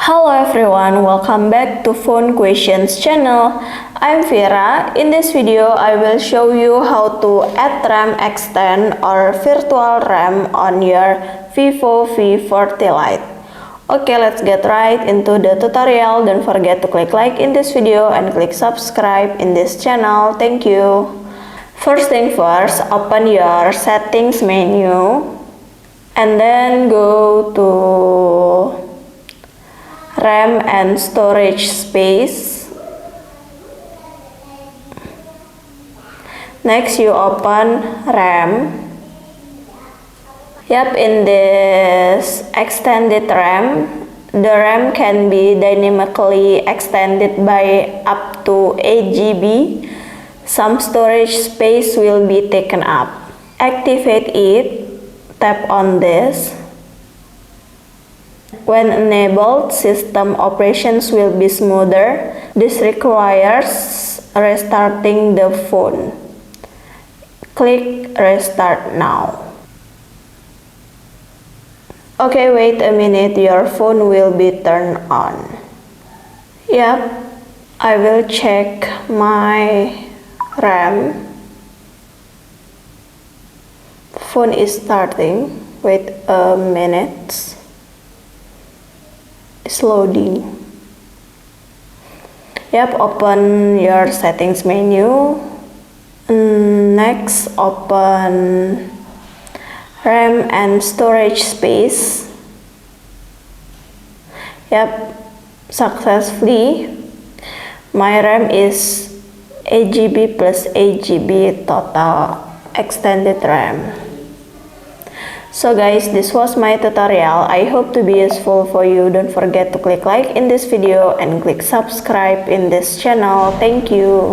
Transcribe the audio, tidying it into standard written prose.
Hello everyone, welcome back to Phone Questions channel. I'm Vera. In this video, I will show you how to add RAM extend or virtual RAM on your Vivo V40 Lite. Okay, let's get right into the tutorial. Don't forget to click like in this video and click subscribe in this channel. Thank you. First thing first, open your settings menu and then go to RAM and storage space. Next you open RAM. In this extended RAM, the RAM can be dynamically extended by up to 8 GB. Some storage space will be taken up. Activate it, tap on this. When enabled, system operations will be smoother. This requires restarting the phone. Click Restart Now. Okay, wait a minute, your phone will be turned on. I will check my RAM. Phone is starting. Wait a minute. It's loading. Open your settings menu. Next, open RAM and storage space. Successfully. My RAM is 8 GB plus 8 GB total extended RAM. So guys, this was my tutorial. I hope to be useful for you. Don't forget to click like in this video and click subscribe in this channel. Thank you.